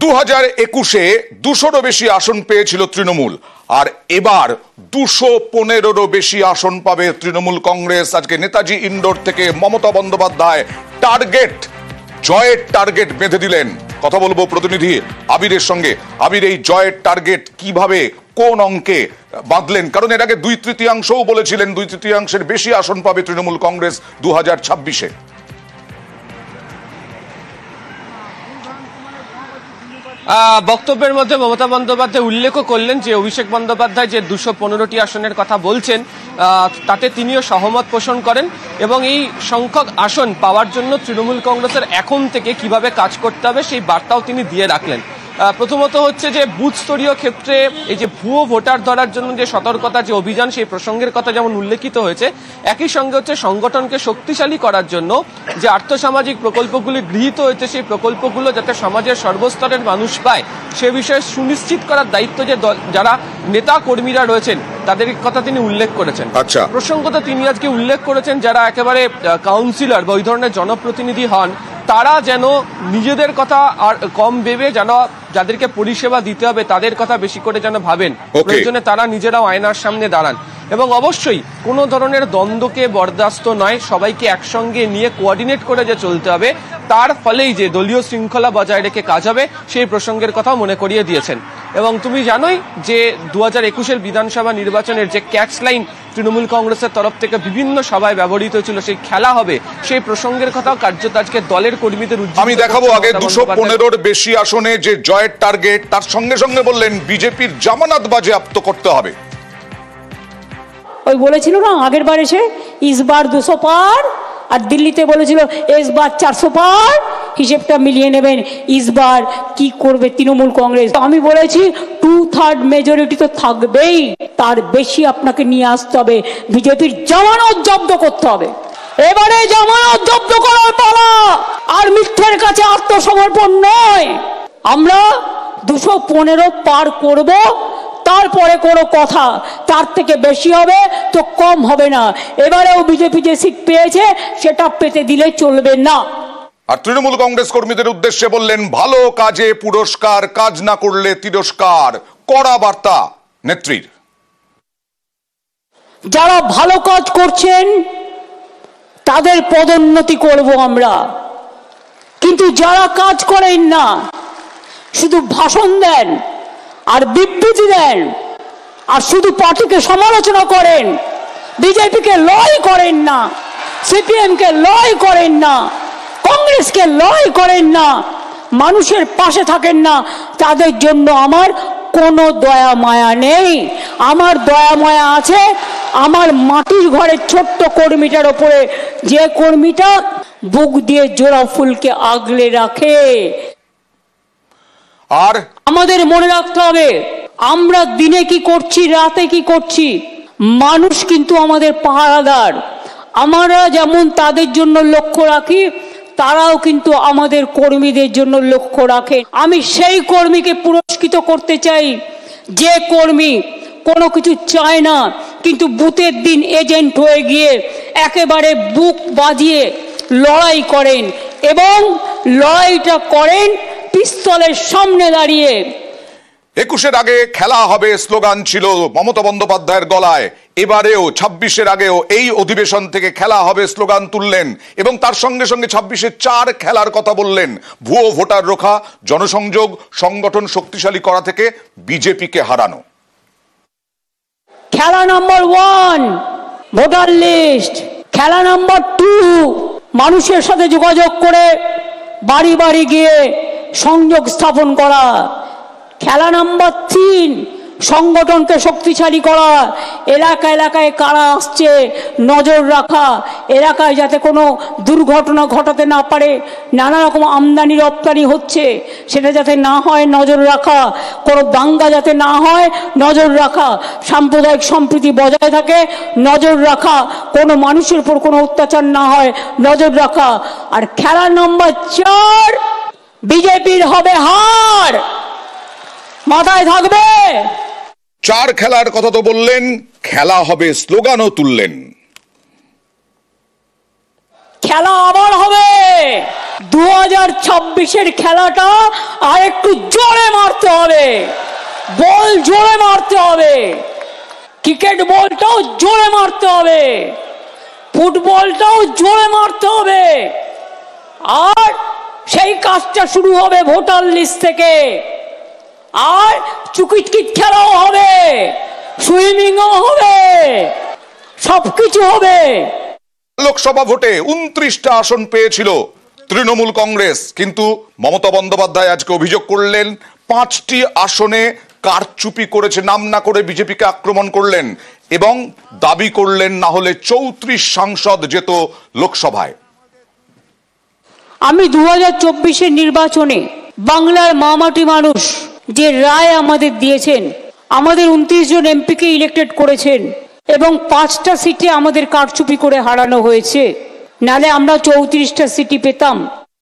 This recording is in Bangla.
2021-এ 200-রও বেশি আসন পেয়েছিল তৃণমূল, আর এবার 215-রও বেশি আসন পাবে তৃণমূল কংগ্রেস। আজকে নেতাজি ইন্ডোর থেকে মমতা বন্দ্যোপাধ্যায় জয়ের টার্গেট বেঁধে দিলেন। কথা বলবো প্রতিনিধি আবিরের সঙ্গে। আবির, এই জয়ের টার্গেট কিভাবে, কোন অঙ্কে বাঁধলেন? কারণ এর আগে 2/3 বলেছিলেন 2/3 বেশি আসন পাবে তৃণমূল কংগ্রেস 2026-এ। বক্তব্যের মধ্যে মমতা বন্দ্যোপাধ্যায় উল্লেখও করলেন যে অভিষেক বন্দ্যোপাধ্যায় যে 215টি আসনের কথা বলছেন তাতে তিনিও সহমত পোষণ করেন, এবং এই সংখ্যক আসন পাওয়ার জন্য তৃণমূল কংগ্রেসের এখন থেকে কিভাবে কাজ করতে হবে সেই বার্তাও তিনি দিয়ে রাখলেন। প্রথমত হচ্ছে যে বুথ স্তরীয় ক্ষেত্রে এই যে ভুয়ো ভোটার ধরার জন্য যে সতর্কতা, যে অভিযান, সেই প্রসঙ্গের কথা যেমন উল্লেখিত হয়েছে, একই সঙ্গে হচ্ছে সংগঠনকে শক্তিশালী করার জন্য যে আর্থসামাজিক প্রকল্পগুলি গৃহীত হয়েছে সেই প্রকল্পগুলো যাতে সমাজের সর্বস্তরের মানুষ পায় সে বিষয়ে সুনিশ্চিত করার দায়িত্ব যে যারা নেতা কর্মীরা রয়েছেন তাদের কথা তিনি উল্লেখ করেছেন। প্রসঙ্গত তিনি আজকে উল্লেখ করেছেন যারা একেবারে কাউন্সিলর বা ওই ধরনের জনপ্রতিনিধি হন তারা যেন নিজেদের কথা আর কম ভেবে যেন যাদেরকে পরিষেবা দিতে হবে তাদের কথা বেশি করে যেন ভাবেন, প্রয়োজনে তারা নিজেরাও আয়নার সামনে দাঁড়ান, এবং অবশ্যই কোনো ধরনের দ্বন্দ্বকে বরদাস্ত নয়, সবাইকে একসঙ্গে নিয়ে কোঅর্ডিনেট করে যে চলতে হবে, তার ফলেই যে দলীয় শৃঙ্খলা বজায় রেখে কাজ হবে সেই প্রসঙ্গের কথাও মনে করিয়ে দিয়েছেন। এবং তুমি জানোই যে 2021-এর বিধানসভা নির্বাচনের যে ক্যাচ লাইন তৃণমূল কংগ্রেসের তরফ থেকে বিভিন্ন সভায় ব্যবহৃত হয়েছিল, সেই খেলা হবে সেই প্রসঙ্গের কথাও কার্যত আজকে দলের কর্মীদের আমি দেখাবো। আগে 215-র বেশি আসনে যে জয়ের টার্গেট, তার সঙ্গে সঙ্গে বললেন বিজেপির জামানত বাজেয়াপ্ত করতে হবে। ওই বলেছিল না আগের বার এসে ইসবার 200 পার, আর দিল্লিতে বলেছিল এসবার 400 পার, হিসেবটা মিলিয়ে নেবেন ইসবার কি করবে তৃণমূল কংগ্রেস। আমি বলেছি 2/3 মেজরিটি তো থাকবেই, তার বেশি আপনাকে নিয়ে আসতে হবে, বিজেপির জামানত জব্দ করতে হবে। এবারে জামানত জব্দ করার পালা, আর মিথ্যের কাছে আত্মসমর্পণ নয়। আমরা 215 পার করব, তারপরে কোনো কথা, তার থেকে বেশি হবে তো কম হবে না। এবারেও বিজেপি যে সিট পেয়েছে সেটা পেতে দিলে চলবে না। আর তৃণমূল কংগ্রেস কর্মীদের উদ্দেশ্যে বললেন ভালো কাজে পুরস্কার, কাজ না করলে তিরস্কার। কড়া বার্তা নেত্রীর। যারা ভালো কাজ করছেন তাদের পদোন্নতি করব আমরা, কিন্তু যারা কাজ করেন না, শুধু ভাষণ দেন আর বিবৃতি দেন আর শুধু পার্টিকে সমালোচনা করেন, বিজেপিকে লয় করেন না, সিপিএমকে লয় করেন না, কংগ্রেসকে লয় করেন না, মানুষের পাশে থাকেন না, তাদের জন্য আমার কোনো দয়া মায়া নেই। আমার দয়া মায়া আছে আমার মাটির ঘরের ছোট্ট কর্মীটার ওপরে, যে কর্মীটা বুক দিয়ে জোড়া ফুলকে আগলে রাখে। আর আমাদের মনে রাখতে হবে আমরা দিনে কি করছি, রাতে কি করছি, মানুষ কিন্তু আমাদের পাহারাদার। আমরা যেমন তাদের জন্য লক্ষ্য রাখি, তারাও কিন্তু আমাদের কর্মীদের জন্য লক্ষ্য রাখে। আমি সেই কর্মীকে পুরস্কৃত করতে চাই যে কর্মী কোনো কিছু চায় না, কিন্তু বুথের দিন এজেন্ট হয়ে গিয়ে একেবারে বুক বাজিয়ে লড়াই করেন, এবং লড়াইটা করেন পিস্তলের সামনে দাঁড়িয়ে। 21-এর আগে খেলা হবে স্লোগান ছিল মমতা বন্দ্যোপাধ্যায়ের গলায়, এবারেও 26-এর আগেও এই অধিবেশন থেকে খেলা হবে স্লোগান তুললেন, এবং তার সঙ্গে সঙ্গে 26-এ 4 খেলার কথা বললেন। ভুয়ো ভোটার রোখা, জনসংযোগ, সংগঠন শক্তিশালী করা থেকে বিজেপিকে হারানো। খেলা নাম্বার 1 ভোটার লিস্ট, খেলা নাম্বার 2 মানুষের সাথে যোগাযোগ করে বাড়ি বাড়ি গিয়ে সংযোগ স্থাপন করা, খেলা নাম্বার 3 সংগঠনকে শক্তিশালী করা, এলাকা এলাকায় কারা আসছে নজর রাখা, এলাকায় যাতে কোনো দুর্ঘটনা ঘটাতে না পারে, নানা রকম আমদানি রপ্তানি হচ্ছে সেটা যাতে না হয় নজর রাখা, কোনো দাঙ্গা যাতে না হয় নজর রাখা, সাম্প্রদায়িক সম্প্রীতি বজায় থাকে নজর রাখা, কোনো মানুষের উপর কোনো অত্যাচার না হয় নজর রাখা। আর খেলা নম্বর 4 বিজেপির হবে হার, মাথায় থাকবে। 4 খেলার কথা তো বললেন, খেলা হবে স্লোগানও তুললেন। খেলা আবার হবে। 2026-এর খেলাটা আর একটু জোরে মারতে হবে, বল জোরে মারতে হবে, ক্রিকেট বলটাও জোরে মারতে হবে, ফুটবলটাও জোরে মারতে হবে। আর সেই কাজটা শুরু হবে ভোটার লিস্ট থেকে। আর চুকিটকিট খেলাও হবে, সুইমিংও হবে, সবকিছু হবে। লোকসভা ভোটে 29টা আসন পেয়েছিল তৃণমূল কংগ্রেস, কিন্তু মমতা বন্দ্যোপাধ্যায় আজকে অভিযোগ করলেন 5টি আসনে কারচুপি করেছে, নাম না করে বিজেপিকে আক্রমণ করলেন এবং দাবি করলেন না হলে 34 সাংসদ যেত লোকসভায়। আমি 2024-এর নির্বাচনে বাংলার মামাটি মানুষ যে রায় আমাদের দিয়েছেন, আমাদের 29 জন এমপিকে ইলেক্টেড করেছেন এবং 5টা সিটে আমাদের কারচুপি করে হারানো হয়েছে, নালে আমরা 34টা সিটি পেতাম।